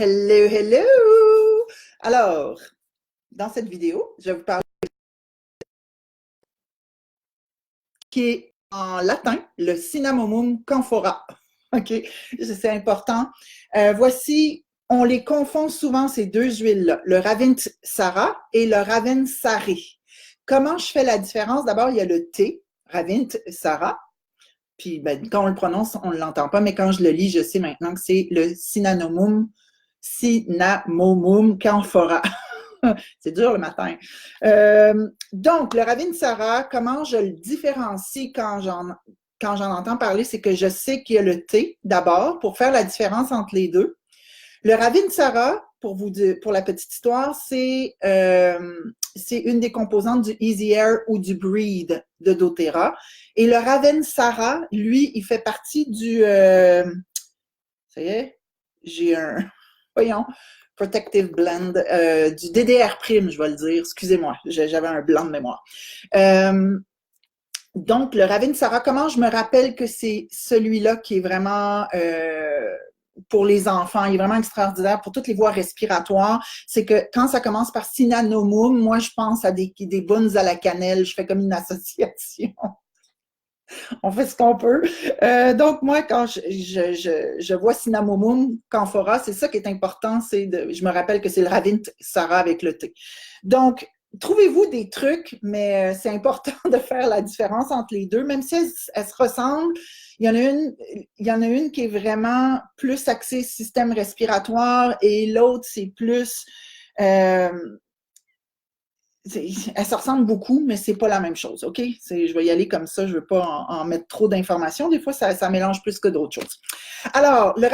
Hello, hello! Alors, dans cette vidéo, je vais vous parler qui est en latin le Cinnamomum camphora. OK? C'est important. Voici, on les confond souvent, ces deux huiles-là, le Ravintsara et le Ravinsari. Comment je fais la différence? D'abord, il y a le thé, Ravintsara. Puis, ben, quand on le prononce, on ne l'entend pas, mais quand je le lis, je sais maintenant que c'est le Cinnamomum camphora. C'est dur le matin. Donc, le Ravinsara, comment je le différencie quand j'en entends parler, c'est que je sais qu'il y a le thé d'abord pour faire la différence entre les deux. Le Ravinsara, pour la petite histoire, c'est une des composantes du Easy Air ou du Breed de doTERRA. Et le Ravinsara, lui, il fait partie du... ça y est, j'ai un... Voyons, Protective Blend, du DDR Prime, je vais le dire. Excusez-moi, j'avais un blanc de mémoire. Donc, le Ravinsara, comment je me rappelle que c'est celui-là qui est vraiment pour les enfants, il est vraiment extraordinaire pour toutes les voies respiratoires. C'est que quand ça commence par Cinnamomum, moi, je pense à des buns à la cannelle. Je fais comme une association. On fait ce qu'on peut. Donc, moi, quand je vois Cinnamomum camphora, c'est ça qui est important, je me rappelle que c'est le Ravinsara avec le thé. Donc, trouvez-vous des trucs, mais c'est important de faire la différence entre les deux, même si elles se ressemblent. Il y en a une qui est vraiment plus axée système respiratoire et l'autre, c'est plus... elles se ressemblent beaucoup, mais c'est pas la même chose, OK? Je vais y aller comme ça, je veux pas en mettre trop d'informations. Des fois, ça mélange plus que d'autres choses. Alors, le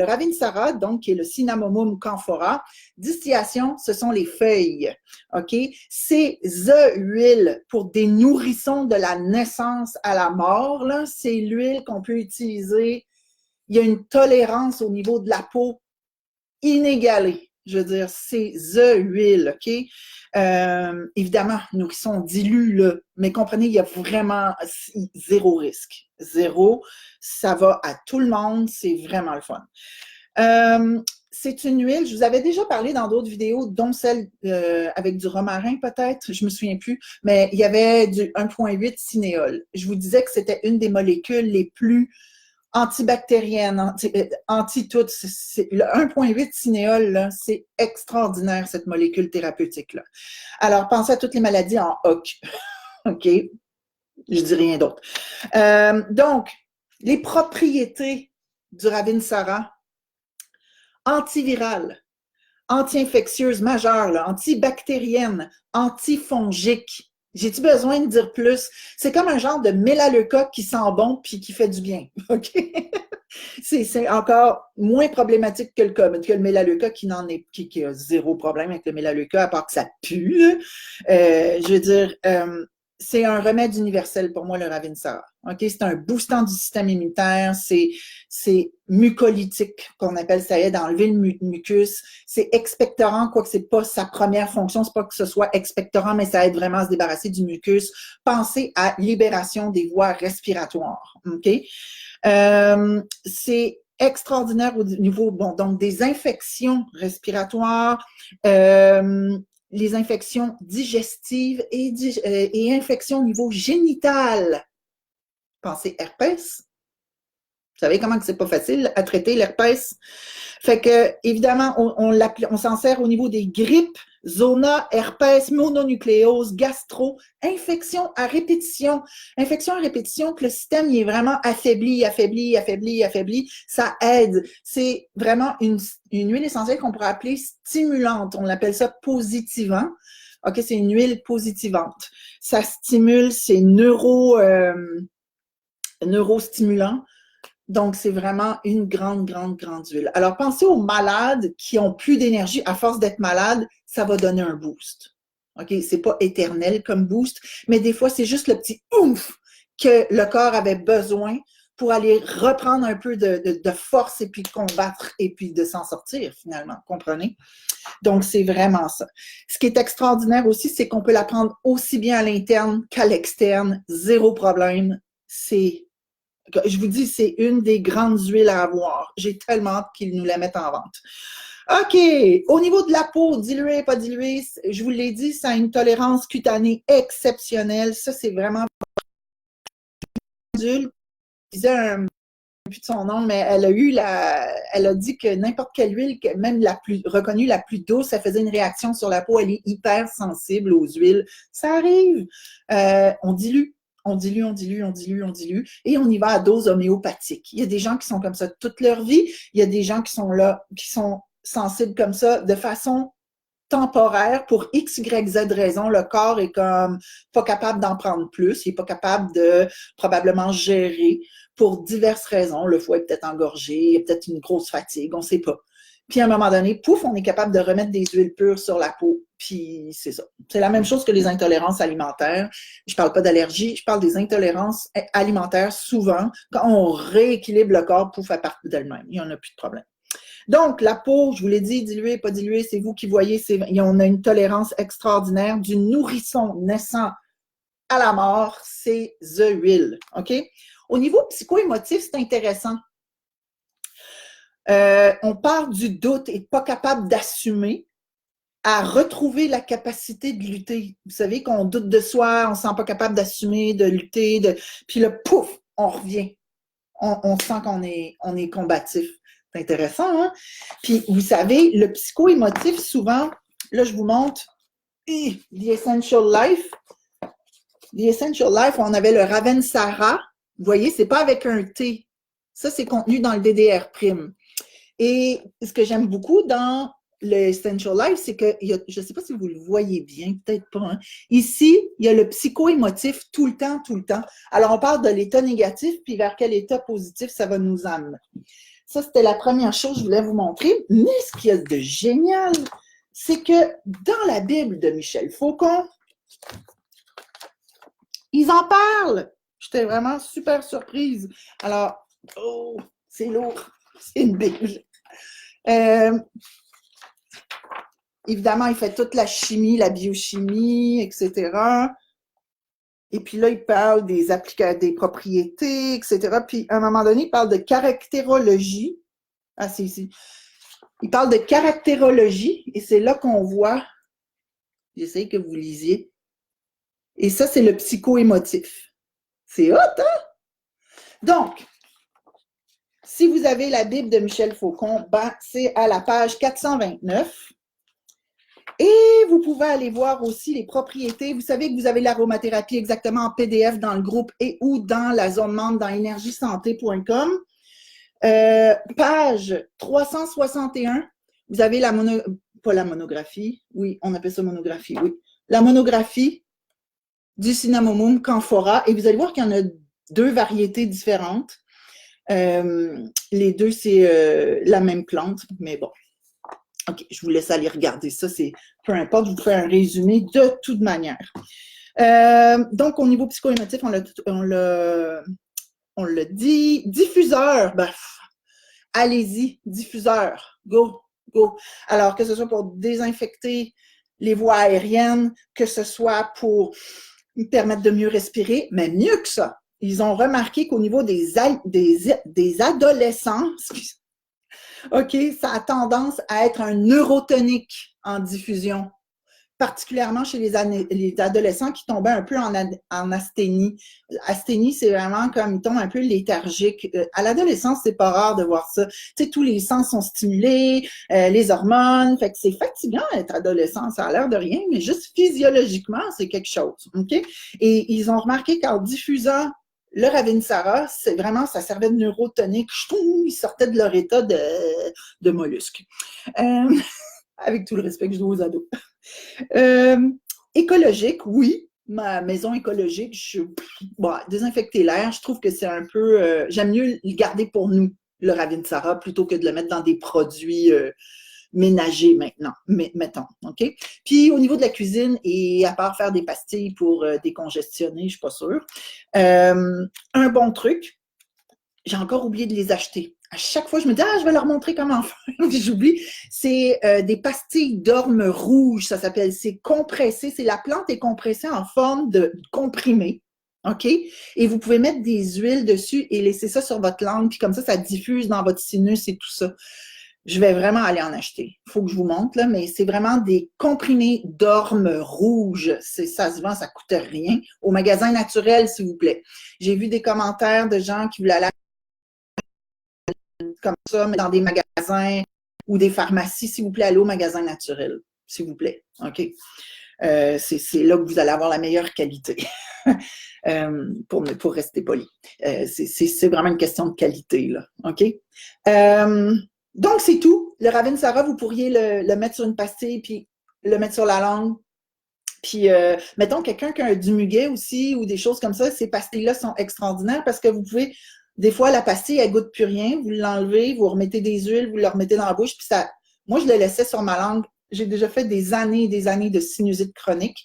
Ravinsara, donc, qui est le Cinnamomum camphora, distillation, ce sont les feuilles, OK? C'est the huile pour des nourrissons de la naissance à la mort, là. C'est l'huile qu'on peut utiliser. Il y a une tolérance au niveau de la peau inégalée. Je veux dire, c'est the huile, OK? Évidemment, nourrisson dilue, là, mais comprenez, il y a vraiment zéro risque. Zéro. Ça va à tout le monde. C'est vraiment le fun. C'est une huile, je vous avais déjà parlé dans d'autres vidéos, dont celle avec du romarin peut-être, je me souviens plus, mais il y avait du 1,8 cinéole. Je vous disais que c'était une des molécules les plus antibactérienne, anti-tout. Le 1,8 cinéole, c'est extraordinaire, cette molécule thérapeutique-là. Alors, pensez à toutes les maladies en hoc. OK? Je dis rien d'autre. Donc, les propriétés du Ravinsara, antivirale, anti-infectieuse majeure, là, antibactérienne, antifongique. J'ai-tu besoin de dire plus? C'est comme un genre de mélaleuca qui sent bon puis qui fait du bien. OK? C'est encore moins problématique que le mélaleuca qui a zéro problème avec le mélaleuca à part que ça pue. Je veux dire, c'est un remède universel pour moi, le Ravinsara. OK? C'est un boostant du système immunitaire, c'est mucolytique, qu'on appelle, ça aide à enlever le mucus. C'est expectorant, quoique c'est pas sa première fonction, c'est pas que ce soit expectorant, mais ça aide vraiment à se débarrasser du mucus. Pensez à libération des voies respiratoires. OK? C'est extraordinaire au niveau, bon, donc des infections respiratoires, les infections digestives et infections au niveau génital. Pensez herpès. Vous savez comment que c'est pas facile à traiter l'herpès? Fait que, évidemment, on s'en sert au niveau des grippes, zona, herpès, mononucléose, gastro, infection à répétition. Infection à répétition que le système il est vraiment affaibli. Ça aide. C'est vraiment une huile essentielle qu'on pourrait appeler stimulante. On l'appelle ça positivant. OK, c'est une huile positivante. Ça stimule, c'est neurostimulant. Donc, c'est vraiment une grande huile. Alors, pensez aux malades qui ont plus d'énergie. À force d'être malades, ça va donner un boost. OK? C'est pas éternel comme boost, mais des fois, c'est juste le petit oomph que le corps avait besoin pour aller reprendre un peu de force et puis combattre et puis de s'en sortir, finalement. Comprenez? Donc, c'est vraiment ça. Ce qui est extraordinaire aussi, c'est qu'on peut la prendre aussi bien à l'interne qu'à l'externe. Zéro problème. C'est Je vous dis, c'est une des grandes huiles à avoir. J'ai tellement hâte qu'ils nous la mettent en vente. OK. Au niveau de la peau, diluée, pas diluée, je vous l'ai dit, ça a une tolérance cutanée exceptionnelle. Ça, c'est vraiment d'huile. Je disais plus de son nom, mais elle a dit que n'importe quelle huile, même la plus reconnue, la plus douce, ça faisait une réaction sur la peau. Elle est hyper sensible aux huiles. Ça arrive. On dilue. On dilue, on dilue, on dilue, on dilue, et on y va à dose homéopathique. Il y a des gens qui sont comme ça toute leur vie. Il y a des gens qui sont là, qui sont sensibles comme ça de façon temporaire pour X, Y, Z raison. Le corps est comme pas capable d'en prendre plus. Il est pas capable de probablement gérer pour diverses raisons. Le foie est peut-être engorgé, il y a peut-être une grosse fatigue, on ne sait pas. Puis à un moment donné, pouf, on est capable de remettre des huiles pures sur la peau. Puis c'est ça. C'est la même chose que les intolérances alimentaires. Je parle pas d'allergie, je parle des intolérances alimentaires. Souvent, quand on rééquilibre le corps, pouf, elle part d'elle-même. Il n'y en a plus de problème. Donc, la peau, je vous l'ai dit, diluée, pas diluée, c'est vous qui voyez, on a une tolérance extraordinaire du nourrisson naissant à la mort, c'est the huile. OK? Au niveau psycho-émotif, c'est intéressant. On part du doute et pas capable d'assumer à retrouver la capacité de lutter. Vous savez qu'on doute de soi, on ne se sent pas capable d'assumer, de lutter, puis là, pouf, on revient. On sent qu'on est combatif. C'est intéressant, hein? Puis, vous savez, le psycho-émotif, souvent, là, je vous montre The Essential Life. The Essential Life, on avait le Ravensara. Vous voyez, c'est pas avec un T. Ça, c'est contenu dans le DDR'. Et ce que j'aime beaucoup dans le Essential Life, c'est que, je ne sais pas si vous le voyez bien, peut-être pas. Hein? Ici, il y a le psycho-émotif tout le temps, tout le temps. Alors, on parle de l'état négatif, puis vers quel état positif ça va nous amener. Ça, c'était la première chose que je voulais vous montrer. Mais ce qu'il y a de génial, c'est que dans la Bible de Michel Faucon, ils en parlent. J'étais vraiment super surprise. Alors, oh, c'est lourd. C'est une Bible. Évidemment, il fait toute la chimie, la biochimie, etc. Et puis là, il parle des propriétés, etc. Puis à un moment donné, il parle de caractérologie. Ah, c'est ici. Il parle de caractérologie et c'est là qu'on voit, j'essaie que vous lisiez, et ça, c'est le psycho-émotif. C'est hot, hein? Donc, si vous avez la Bible de Michel Faucon, ben, c'est à la page 429. Et vous pouvez aller voir aussi les propriétés. Vous savez que vous avez l'aromathérapie exactement en PDF dans le groupe et ou dans la zone membre dans energiesanté.com. Page 361, vous avez pas la monographie, oui, on appelle ça monographie, oui. La monographie du Cinnamomum camphora, et vous allez voir qu'il y en a deux variétés différentes. Les deux, c'est la même plante, mais bon. OK, je vous laisse aller regarder ça, c'est peu importe, je vous fais un résumé de toute manière. Donc, au niveau psycho-émotif, on l'a dit. Diffuseur, ben, allez-y, diffuseur, go, go. Alors, que ce soit pour désinfecter les voies aériennes, que ce soit pour permettre de mieux respirer, mais mieux que ça, ils ont remarqué qu'au niveau des adolescents, OK, ça a tendance à être un neurotonique en diffusion, particulièrement chez les adolescents qui tombaient un peu en asthénie. Asthénie, c'est vraiment comme ils tombent un peu léthargiques. À l'adolescence, c'est pas rare de voir ça. Tu sais, tous les sens sont stimulés, les hormones, fait que c'est fatigant d'être adolescent, ça a l'air de rien, mais juste physiologiquement, c'est quelque chose. OK? Et ils ont remarqué qu'en diffusant le Ravinsara, c'est vraiment, ça servait de neurotonique. Ils sortaient de leur état de mollusque. Avec tout le respect que je dois aux ados. Écologique, oui. Ma maison écologique, désinfecter l'air, je trouve que c'est un peu... j'aime mieux le garder pour nous, le Ravinsara, plutôt que de le mettre dans des produits ménagers maintenant, mettons. OK? Puis au niveau de la cuisine, et à part faire des pastilles pour décongestionner, je ne suis pas sûre, un bon truc, j'ai encore oublié de les acheter. À chaque fois, je me dis, je vais leur montrer comment faire. Puis j'oublie. C'est des pastilles d'orme rouge, ça s'appelle. C'est compressé. La plante est compressée en forme de comprimé. OK? Et vous pouvez mettre des huiles dessus et laisser ça sur votre langue, puis comme ça diffuse dans votre sinus et tout ça. Je vais vraiment aller en acheter. Il faut que je vous montre, là, mais c'est vraiment des comprimés d'orme rouge. Ça se vend, ça coûte rien. Au magasin naturel, s'il vous plaît. J'ai vu des commentaires de gens qui voulaient aller comme ça, mais dans des magasins ou des pharmacies, s'il vous plaît, allez au magasin naturel, s'il vous plaît. OK? C'est là que vous allez avoir la meilleure qualité. Pour rester poli. C'est vraiment une question de qualité, là. OK? Donc, c'est tout. Le Ravinsara, vous pourriez le mettre sur une pastille, puis le mettre sur la langue. Puis, mettons, quelqu'un qui a du muguet aussi, ou des choses comme ça, ces pastilles-là sont extraordinaires parce que vous pouvez, des fois, la pastille, elle goûte plus rien. Vous l'enlevez, vous remettez des huiles, vous le remettez dans la bouche, puis ça... Moi, je le laissais sur ma langue. J'ai déjà fait des années et des années de sinusite chronique.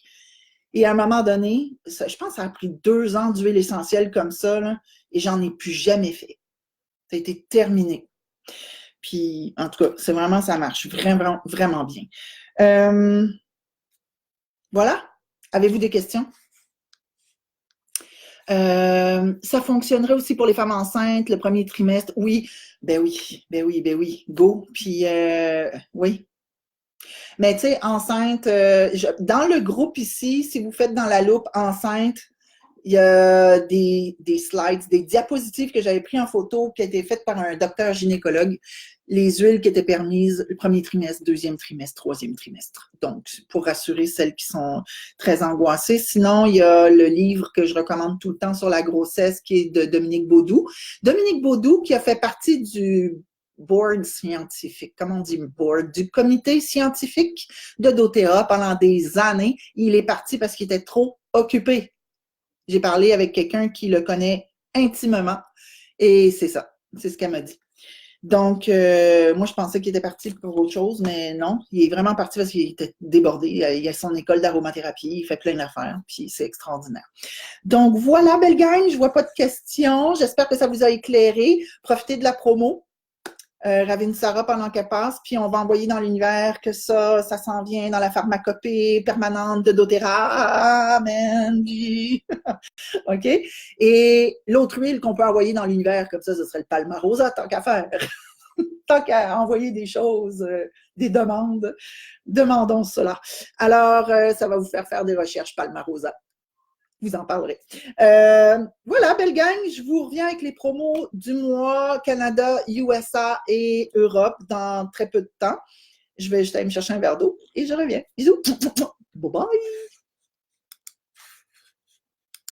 Et à un moment donné, je pense que ça a pris 2 ans d'huile essentielle comme ça, là, et j'en ai plus jamais fait. Ça a été terminé. Puis, en tout cas, c'est vraiment, ça marche vraiment, vraiment bien. Voilà. Avez-vous des questions? Ça fonctionnerait aussi pour les femmes enceintes, le premier trimestre. Oui, ben oui, ben oui, ben oui. Go. Puis, oui. Mais tu sais, enceinte, dans le groupe ici, si vous faites dans la loupe enceinte, il y a des slides, des diapositives que j'avais pris en photo qui étaient faites par un docteur gynécologue, les huiles qui étaient permises le premier trimestre, deuxième trimestre, troisième trimestre. Donc, pour rassurer celles qui sont très angoissées. Sinon, il y a le livre que je recommande tout le temps sur la grossesse qui est de Dominique Baudou. Dominique Baudou qui a fait partie du board scientifique, comment on dit board, du comité scientifique de doTERRA pendant des années. Il est parti parce qu'il était trop occupé. J'ai parlé avec quelqu'un qui le connaît intimement et c'est ça, c'est ce qu'elle m'a dit. Donc, moi, je pensais qu'il était parti pour autre chose, mais non, il est vraiment parti parce qu'il était débordé. Il a son école d'aromathérapie, il fait plein d'affaires, puis c'est extraordinaire. Donc, voilà, belle gang, je vois pas de questions. J'espère que ça vous a éclairé. Profitez de la promo. Ravinsara pendant qu'elle passe, puis on va envoyer dans l'univers que ça s'en vient dans la pharmacopée permanente de doTERRA. Amen. OK? Et l'autre huile qu'on peut envoyer dans l'univers comme ça, ce serait le Palmarosa, tant qu'à faire. Tant qu'à envoyer des choses, des demandes, demandons cela. Alors, ça va vous faire des recherches Palmarosa. Vous en parlerez. Voilà, belle gang, je vous reviens avec les promos du mois Canada, USA et Europe dans très peu de temps. Je vais juste aller me chercher un verre d'eau et je reviens. Bisous. Bye bye.